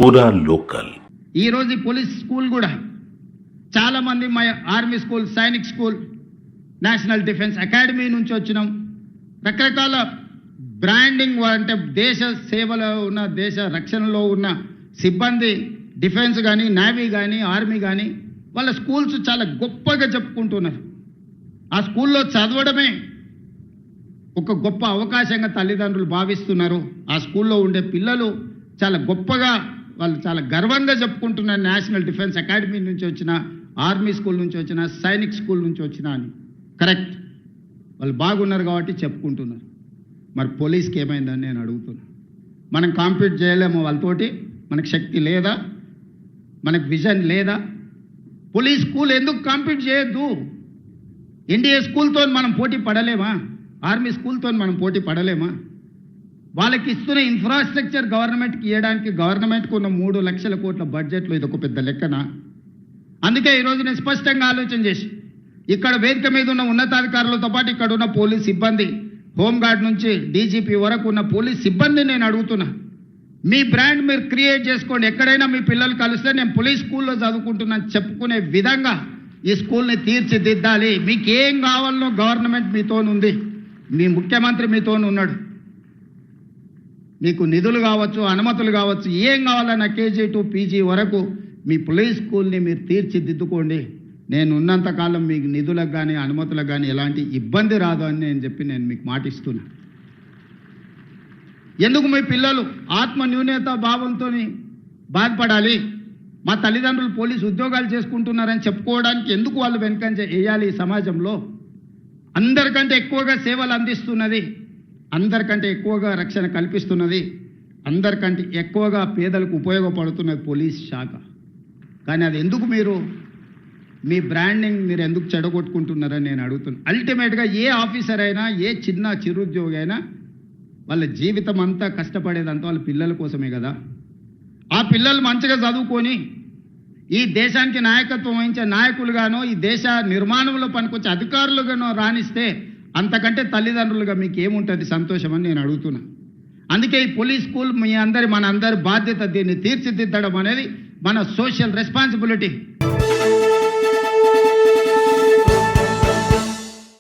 పూరా లోకల్. ఈ రోజు పోలీస్ స్కూల్ కూడా చాలా మంది మా army school, Sainik school, national defence academy నుంచి వచ్చినాం. రకరకాల బ్రాండింగ్ అంటే దేశ సేవలో ఉన్న, దేశ రక్షణలో ఉన్న సిబ్బంది, డిఫెన్స్ కానీ, నేవీ కానీ, ఆర్మీ కానీ వాళ్ళ స్కూల్స్ చాలా గొప్పగా చెప్పుకుంటున్నారు. ఆ స్కూల్లో చదవడమే ఒక గొప్ప అవకాశంగా తల్లిదండ్రులు భావిస్తున్నారు. ఆ స్కూల్లో ఉండే పిల్లలు చాలా గొప్పగా, వాళ్ళు చాలా గర్వంగా చెప్పుకుంటున్నారు. నేషనల్ డిఫెన్స్ అకాడమీ నుంచి వచ్చిన, ఆర్మీ స్కూల్ నుంచి వచ్చిన, సైనిక్ స్కూల్ నుంచి వచ్చిన అని. కరెక్ట్, వాళ్ళు బాగున్నారు కాబట్టి చెప్పుకుంటున్నారు. మరి పోలీస్కి ఏమైందని నేను అడుగుతున్నాను. మనం కాంపీట్ చేయలేము వాళ్ళతోటి? మనకు శక్తి లేదా? మనకు విజన్ లేదా? పోలీస్ స్కూల్ ఎందుకు కాంపీట్ చేయొద్దు? ఎన్డీఏ స్కూల్తో మనం పోటీ పడలేమా? ఆర్మీ స్కూల్తో మనం పోటీ పడలేమా? వాళ్ళకి ఇస్తున్న ఇన్ఫ్రాస్ట్రక్చర్ గవర్నమెంట్కి ఇవ్వడానికి గవర్నమెంట్కి ఉన్న 3 లక్షల కోట్ల బడ్జెట్లో ఇది ఒక పెద్ద లెక్కన. అందుకే ఈరోజు నేను స్పష్టంగా ఆలోచన చేసి ఇక్కడ వేదిక మీద ఉన్న ఉన్నతాధికారులతో పాటు ఇక్కడ ఉన్న పోలీస్ సిబ్బంది, హోంగార్డ్ నుంచి డీజీపీ వరకు ఉన్న పోలీస్ సిబ్బంది నేను అడుగుతున్నా, మీ బ్రాండ్ మీరు క్రియేట్ చేసుకోండి. ఎక్కడైనా మీ పిల్లలు కలిస్తే నేను పోలీస్ స్కూల్లో చదువుకుంటున్నాను చెప్పుకునే విధంగా ఈ స్కూల్ని తీర్చిదిద్దాలి. మీకు ఏం కావాలనో గవర్నమెంట్ మీతోనుంది, మీ ముఖ్యమంత్రి మీతోనున్నాడు. మీకు నిధులు కావచ్చు, అనుమతులు కావచ్చు, ఏం కావాలన్నా కేజీ టు పీజీ వరకు మీ పోలీస్ స్కూల్ని మీరు తీర్చిదిద్దుకోండి. నేను ఉన్నంతకాలం మీకు నిధులకు కానీ, అనుమతులకు కానీ ఎలాంటి ఇబ్బంది రాదు అని నేను మీకు మాటిస్తున్నా. ఎందుకు మీ పిల్లలు ఆత్మ న్యూనత భావంతో బాధపడాలి? మా తల్లిదండ్రులు పోలీసు ఉద్యోగాలు చేసుకుంటున్నారని చెప్పుకోవడానికి ఎందుకు వాళ్ళు వెనుకంజ వేయాలి? ఈ సమాజంలో అందరికంటే ఎక్కువగా సేవలు అందిస్తున్నది, అందరికంటే ఎక్కువగా రక్షణ కల్పిస్తున్నది, అందరికంటే ఎక్కువగా పేదలకు ఉపయోగపడుతున్నది పోలీస్ శాఖ. కానీ అది ఎందుకు మీరు మీ బ్రాండింగ్ మీరు ఎందుకు చెడగొట్టుకుంటున్నారని నేను అడుగుతున్నాను. అల్టిమేట్గా ఏ ఆఫీసర్ అయినా, ఏ చిన్న చిరుద్యోగి అయినా వాళ్ళ జీవితం అంతా కష్టపడేదంతా వాళ్ళ పిల్లల కోసమే కదా. ఆ పిల్లలు మంచిగా చదువుకొని ఈ దేశానికి నాయకత్వం వహించే నాయకులుగానో, ఈ దేశ నిర్మాణంలో పనికొచ్చే అధికారులుగానో రాణిస్తే అంతకంటే తల్లిదండ్రులుగా మీకు ఏముంటుంది సంతోషం అని నేను అడుగుతున్నా. అందుకే ఈ పోలీస్ స్కూల్ మన అందరి బాధ్యత. దీన్ని తీర్చిదిద్దడం అనేది మన సోషల్ రెస్పాన్సిబిలిటీ.